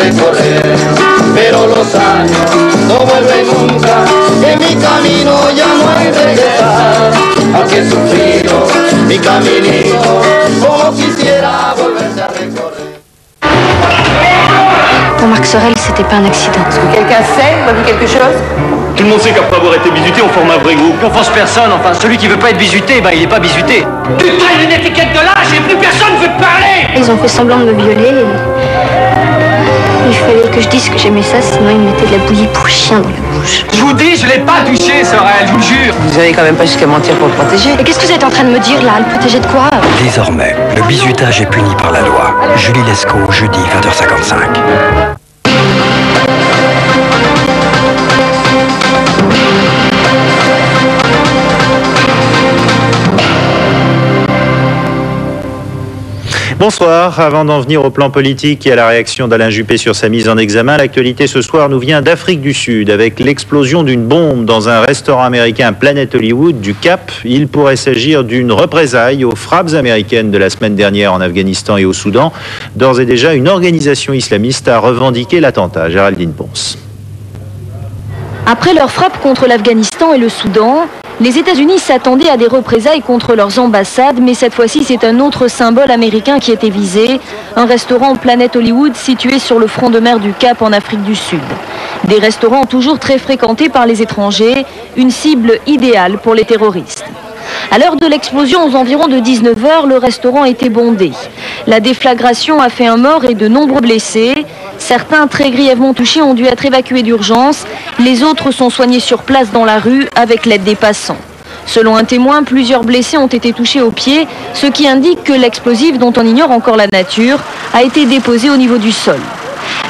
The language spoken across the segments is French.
recorrer, pero los años no vuelven nunca, en mi camino ya no hay regresar, aunque he sufrido mi caminito, como quisiera volverse a recorrer. Pour Marc Sorel, c'était pas un accident. Est-ce que quelqu'un sait ou a vu quelque chose? Tout le monde sait qu'après avoir été bisuté, on forme un vrai groupe. On force personne, enfin celui qui veut pas être bisuté, bah il est pas bisuté. Putain, il y a une étiquette de l'âge et plus personne veut te parler. Ils ont fait semblant de me violer et... Il fallait que je dise que j'aimais ça, sinon ils me mettaient de la bouillie pour chien dans la bouche. Je vous dis, je l'ai pas touché, Sorel, je vous jure. Vous avez quand même pas jusqu'à mentir pour le protéger. Et qu'est-ce que vous êtes en train de me dire là? Le protéger de quoi? Désormais, le bizutage est puni par la loi. Julie Lescaut, jeudi 20h55. Bonsoir. Avant d'en venir au plan politique et à la réaction d'Alain Juppé sur sa mise en examen, l'actualité ce soir nous vient d'Afrique du Sud avec l'explosion d'une bombe dans un restaurant américain Planet Hollywood du Cap. Il pourrait s'agir d'une représaille aux frappes américaines de la semaine dernière en Afghanistan et au Soudan. D'ores et déjà, une organisation islamiste a revendiqué l'attentat. Géraldine Ponce. Après leur frappe contre l'Afghanistan et le Soudan, les États-Unis s'attendaient à des représailles contre leurs ambassades, mais cette fois-ci c'est un autre symbole américain qui était visé, un restaurant Planet Hollywood situé sur le front de mer du Cap en Afrique du Sud. Des restaurants toujours très fréquentés par les étrangers, une cible idéale pour les terroristes. À l'heure de l'explosion, aux environs de 19h, le restaurant était bondé. La déflagration a fait un mort et de nombreux blessés. Certains très grièvement touchés ont dû être évacués d'urgence. Les autres sont soignés sur place dans la rue avec l'aide des passants. Selon un témoin, plusieurs blessés ont été touchés aux pieds, ce qui indique que l'explosif, dont on ignore encore la nature, a été déposé au niveau du sol.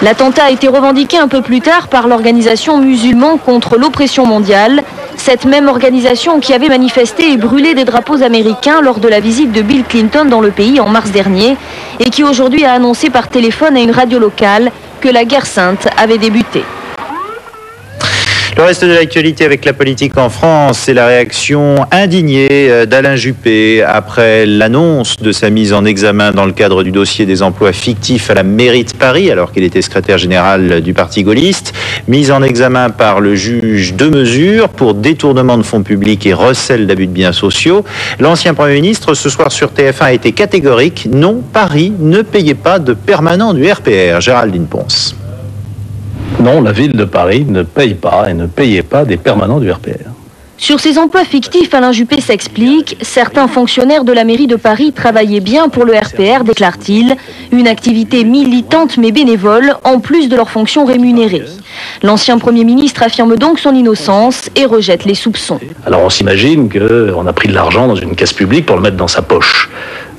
L'attentat a été revendiqué un peu plus tard par l'organisation musulmane contre l'oppression mondiale, cette même organisation qui avait manifesté et brûlé des drapeaux américains lors de la visite de Bill Clinton dans le pays en mars dernier et qui aujourd'hui a annoncé par téléphone à une radio locale que la guerre sainte avait débuté. Le reste de l'actualité avec la politique en France, c'est la réaction indignée d'Alain Juppé après l'annonce de sa mise en examen dans le cadre du dossier des emplois fictifs à la mairie de Paris, alors qu'il était secrétaire général du parti gaulliste. Mise en examen par le juge de mesure pour détournement de fonds publics et recel d'abus de biens sociaux. L'ancien Premier ministre, ce soir sur TF1, a été catégorique. Non, Paris ne payait pas de permanent du RPR. Géraldine Ponce. Non, la ville de Paris ne paye pas et ne payait pas des permanents du RPR. Sur ces emplois fictifs, Alain Juppé s'explique. Certains fonctionnaires de la mairie de Paris travaillaient bien pour le RPR, déclare-t-il. Une activité militante mais bénévole, en plus de leurs fonctions rémunérées. L'ancien Premier ministre affirme donc son innocence et rejette les soupçons. Alors on s'imagine qu'on a pris de l'argent dans une caisse publique pour le mettre dans sa poche.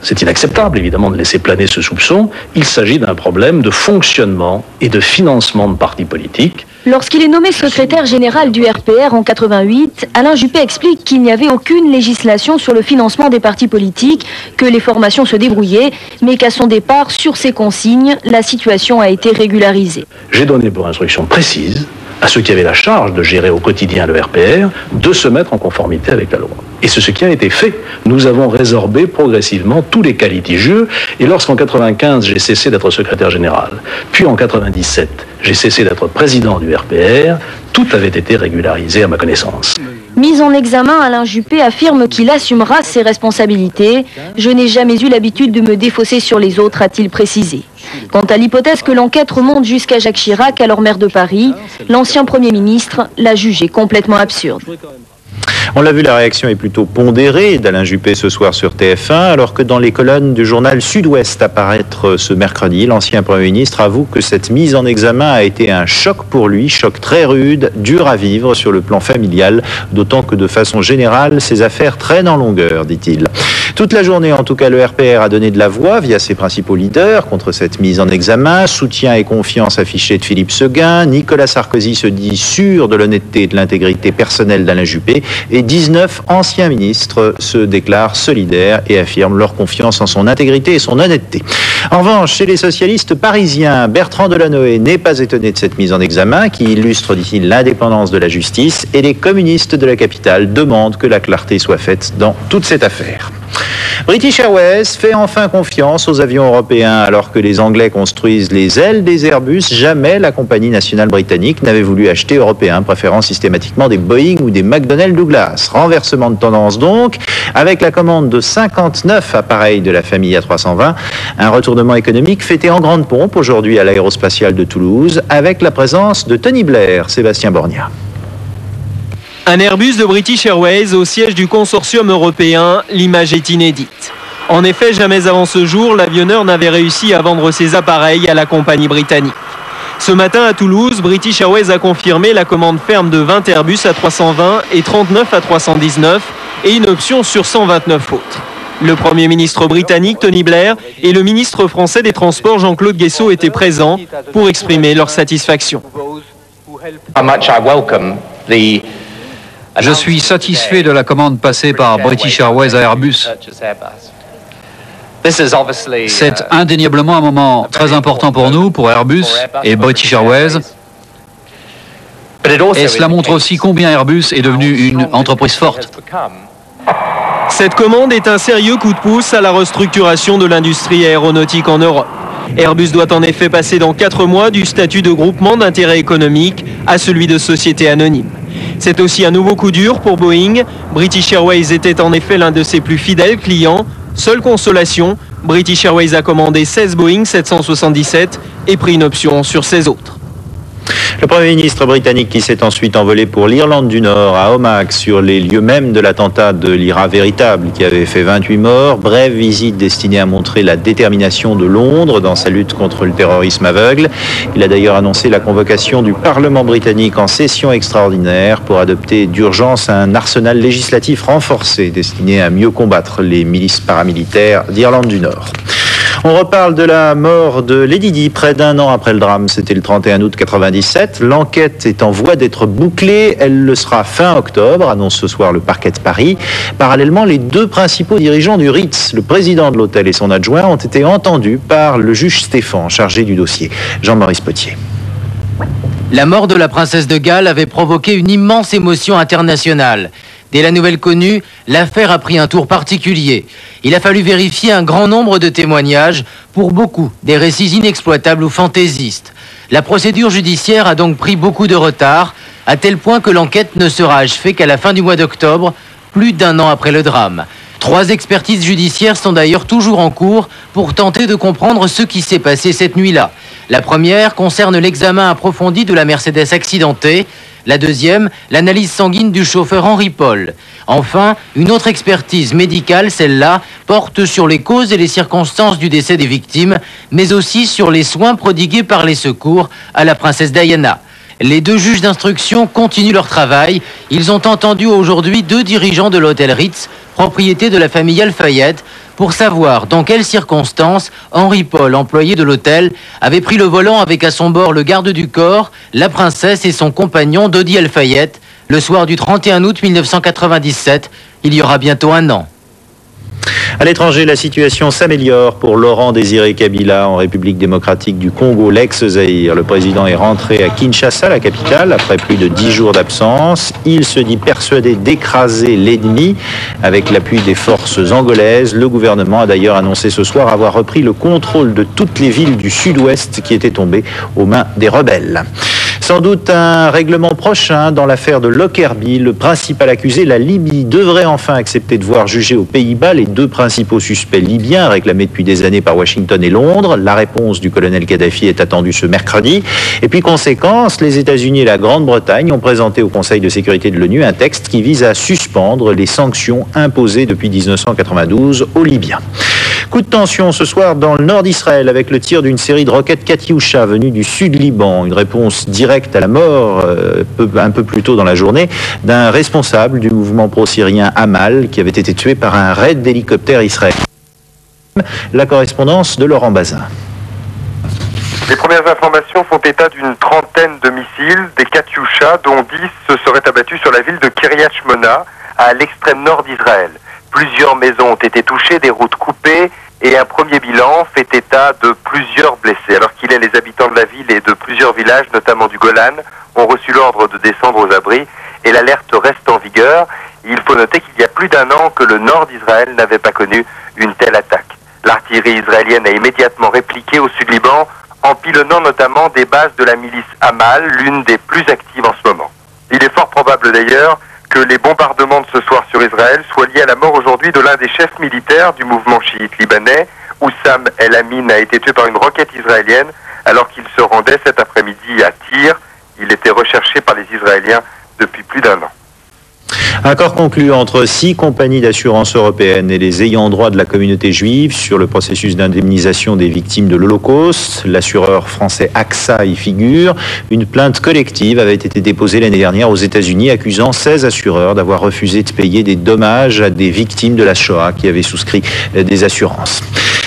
C'est inacceptable, évidemment, de laisser planer ce soupçon. Il s'agit d'un problème de fonctionnement et de financement de partis politiques. Lorsqu'il est nommé secrétaire général du RPR en 88, Alain Juppé explique qu'il n'y avait aucune législation sur le financement des partis politiques, que les formations se débrouillaient, mais qu'à son départ, sur ces consignes, la situation a été régularisée. J'ai donné pour instruction précise à ceux qui avaient la charge de gérer au quotidien le RPR de se mettre en conformité avec la loi. Et c'est ce qui a été fait. Nous avons résorbé progressivement tous les cas litigieux. Et lorsqu'en 95, j'ai cessé d'être secrétaire général, puis en 97, j'ai cessé d'être président du RPR, tout avait été régularisé à ma connaissance. Mis en examen, Alain Juppé affirme qu'il assumera ses responsabilités. « Je n'ai jamais eu l'habitude de me défausser sur les autres », a-t-il précisé. Quant à l'hypothèse que l'enquête remonte jusqu'à Jacques Chirac, alors maire de Paris, l'ancien Premier ministre l'a jugé complètement absurde. On l'a vu, la réaction est plutôt pondérée d'Alain Juppé ce soir sur TF1, alors que dans les colonnes du journal Sud-Ouest à paraître ce mercredi, l'ancien Premier ministre avoue que cette mise en examen a été un choc pour lui, choc très rude, dur à vivre sur le plan familial, d'autant que de façon générale, ses affaires traînent en longueur, dit-il. Toute la journée, en tout cas, le RPR a donné de la voix via ses principaux leaders contre cette mise en examen. Soutien et confiance affichés de Philippe Séguin. Nicolas Sarkozy se dit sûr de l'honnêteté et de l'intégrité personnelle d'Alain Juppé. Et 19 anciens ministres se déclarent solidaires et affirment leur confiance en son intégrité et son honnêteté. En revanche, chez les socialistes parisiens, Bertrand Delanoë n'est pas étonné de cette mise en examen qui illustre, dit-il, l'indépendance de la justice, et les communistes de la capitale demandent que la clarté soit faite dans toute cette affaire. British Airways fait enfin confiance aux avions européens. Alors que les Anglais construisent les ailes des Airbus, jamais la compagnie nationale britannique n'avait voulu acheter européen, préférant systématiquement des Boeing ou des McDonnell Douglas. Renversement de tendance donc, avec la commande de 59 appareils de la famille A320. Un retournement économique fêté en grande pompe aujourd'hui à l'aérospatiale de Toulouse, avec la présence de Tony Blair, Sébastien Borgna. Un Airbus de British Airways au siège du consortium européen, l'image est inédite. En effet, jamais avant ce jour, l'avionneur n'avait réussi à vendre ses appareils à la compagnie britannique. Ce matin à Toulouse, British Airways a confirmé la commande ferme de 20 Airbus A320 et 39 A319 et une option sur 129 autres. Le Premier ministre britannique Tony Blair et le ministre français des Transports Jean-Claude Guessot étaient présents pour exprimer leur satisfaction. Je suis satisfait de la commande passée par British Airways à Airbus. C'est indéniablement un moment très important pour nous, pour Airbus et British Airways. Et cela montre aussi combien Airbus est devenu une entreprise forte. Cette commande est un sérieux coup de pouce à la restructuration de l'industrie aéronautique en Europe. Airbus doit en effet passer dans 4 mois du statut de groupement d'intérêt économique à celui de société anonyme. C'est aussi un nouveau coup dur pour Boeing. British Airways était en effet l'un de ses plus fidèles clients. Seule consolation, British Airways a commandé 16 Boeing 777 et pris une option sur 16 autres. Le Premier ministre britannique qui s'est ensuite envolé pour l'Irlande du Nord, à Omagh, sur les lieux mêmes de l'attentat de l'IRA véritable qui avait fait 28 morts. Brève visite destinée à montrer la détermination de Londres dans sa lutte contre le terrorisme aveugle. Il a d'ailleurs annoncé la convocation du Parlement britannique en session extraordinaire pour adopter d'urgence un arsenal législatif renforcé destiné à mieux combattre les milices paramilitaires d'Irlande du Nord. On reparle de la mort de Lady Di près d'un an après le drame. C'était le 31 août 97. L'enquête est en voie d'être bouclée. Elle le sera fin octobre, annonce ce soir le parquet de Paris. Parallèlement, les 2 principaux dirigeants du Ritz, le président de l'hôtel et son adjoint, ont été entendus par le juge Stéphan, chargé du dossier. Jean-Maurice Potier. La mort de la princesse de Galles avait provoqué une immense émotion internationale. Dès la nouvelle connue, l'affaire a pris un tour particulier. Il a fallu vérifier un grand nombre de témoignages, pour beaucoup des récits inexploitables ou fantaisistes. La procédure judiciaire a donc pris beaucoup de retard, à tel point que l'enquête ne sera achevée qu'à la fin du mois d'octobre, plus d'1 an après le drame. 3 expertises judiciaires sont d'ailleurs toujours en cours pour tenter de comprendre ce qui s'est passé cette nuit-là. La première concerne l'examen approfondi de la Mercedes accidentée. La deuxième, l'analyse sanguine du chauffeur Henri Paul. Enfin, une autre expertise médicale, celle-là, porte sur les causes et les circonstances du décès des victimes, mais aussi sur les soins prodigués par les secours à la princesse Diana. Les 2 juges d'instruction continuent leur travail. Ils ont entendu aujourd'hui 2 dirigeants de l'hôtel Ritz, propriété de la famille Al-Fayed, pour savoir dans quelles circonstances Henri Paul, employé de l'hôtel, avait pris le volant avec à son bord le garde du corps, la princesse et son compagnon Dodi Al-Fayed, le soir du 31 août 1997, il y aura bientôt 1 an. À l'étranger, la situation s'améliore pour Laurent Désiré Kabila en République démocratique du Congo, l'ex-Zaïre. Le président est rentré à Kinshasa, la capitale, après plus de 10 jours d'absence. Il se dit persuadé d'écraser l'ennemi avec l'appui des forces angolaises. Le gouvernement a d'ailleurs annoncé ce soir avoir repris le contrôle de toutes les villes du sud-ouest qui étaient tombées aux mains des rebelles. Sans doute un règlement prochain dans l'affaire de Lockerbie. Le principal accusé, la Libye, devrait enfin accepter de voir juger aux Pays-Bas les 2 principaux suspects libyens réclamés depuis des années par Washington et Londres. La réponse du colonel Kadhafi est attendue ce mercredi. Et puis, conséquence, les États-Unis et la Grande-Bretagne ont présenté au Conseil de sécurité de l'ONU un texte qui vise à suspendre les sanctions imposées depuis 1992 aux Libyens. Coup de tension ce soir dans le nord d'Israël avec le tir d'une série de roquettes Katyusha venues du sud Liban. Une réponse directe à la mort un peu plus tôt dans la journée d'un responsable du mouvement pro-syrien Amal qui avait été tué par un raid d'hélicoptères israéliens. La correspondance de Laurent Bazin. Les premières informations font état d'une trentaine de missiles, des Katyusha, dont 10 se seraient abattus sur la ville de Kiryat Shmona, à l'extrême nord d'Israël. Plusieurs maisons ont été touchées, des routes coupées et un premier bilan fait état de plusieurs blessés. Alors qu'il est, les habitants de la ville et de plusieurs villages, notamment du Golan, ont reçu l'ordre de descendre aux abris et l'alerte reste en vigueur. Il faut faut noter qu'il y a plus d'un an que le nord d'Israël n'avait pas connu une telle attaque. L'artillerie israélienne a immédiatement répliqué au sud Liban, en pilonnant notamment des bases de la milice Hamal, l'une des plus actives en ce moment. Il est fort probable d'ailleurs que les bombardements de ce soir sur Israël soient liés à la mort aujourd'hui de l'un des chefs militaires du mouvement chiite libanais. Oussam El Amin a été tué par une roquette israélienne alors qu'il se rendait cet après-midi à Tyr. Il était recherché par les Israéliens depuis plus d'un an. Accord conclu entre 6 compagnies d'assurance européennes et les ayants droit de la communauté juive sur le processus d'indemnisation des victimes de l'Holocauste. L'assureur français AXA y figure. Une plainte collective avait été déposée l'année dernière aux États-Unis accusant 16 assureurs d'avoir refusé de payer des dommages à des victimes de la Shoah qui avaient souscrit des assurances.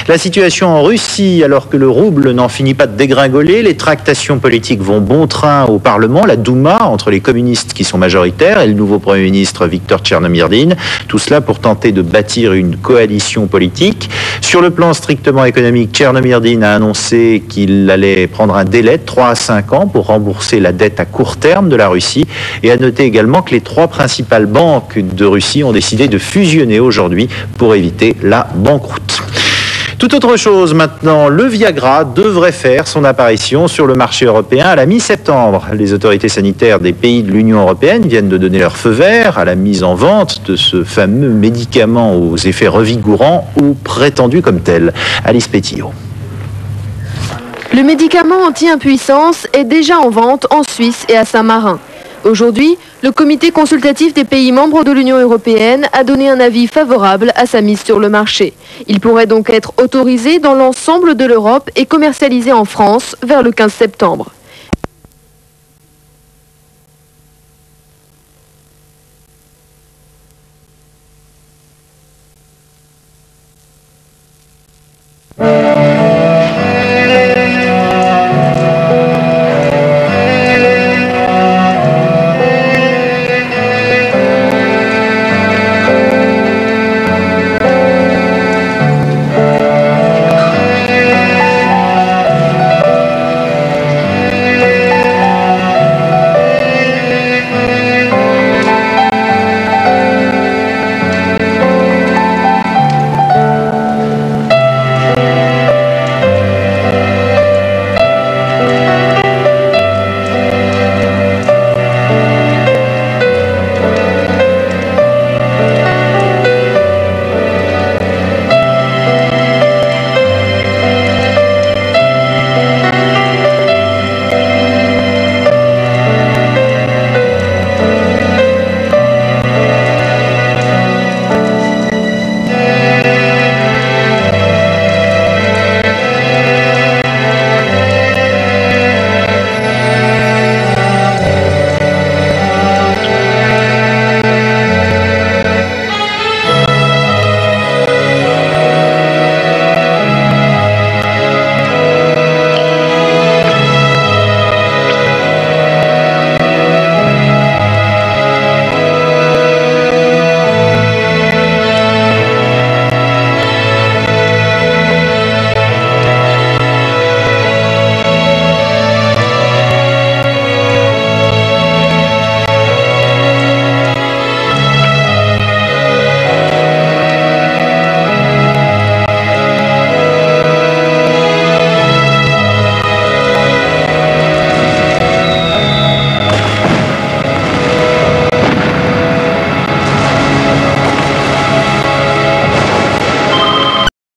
La situation en Russie, alors que le rouble n'en finit pas de dégringoler, les tractations politiques vont bon train au Parlement, la Douma, entre les communistes qui sont majoritaires et le nouveau Premier ministre Viktor Tchernomyrdine. Tout cela pour tenter de bâtir une coalition politique. Sur le plan strictement économique, Tchernomyrdine a annoncé qu'il allait prendre un délai de 3 à 5 ans pour rembourser la dette à court terme de la Russie et a noté également que les 3 principales banques de Russie ont décidé de fusionner aujourd'hui pour éviter la banqueroute. Tout autre chose maintenant, le Viagra devrait faire son apparition sur le marché européen à la mi-septembre. Les autorités sanitaires des pays de l'Union européenne viennent de donner leur feu vert à la mise en vente de ce fameux médicament aux effets revigorants ou prétendu comme tel. Alice Pétillot. Le médicament anti-impuissance est déjà en vente en Suisse et à Saint-Marin. Aujourd'hui, le comité consultatif des pays membres de l'Union européenne a donné un avis favorable à sa mise sur le marché. Il pourrait donc être autorisé dans l'ensemble de l'Europe et commercialisé en France vers le 15 septembre.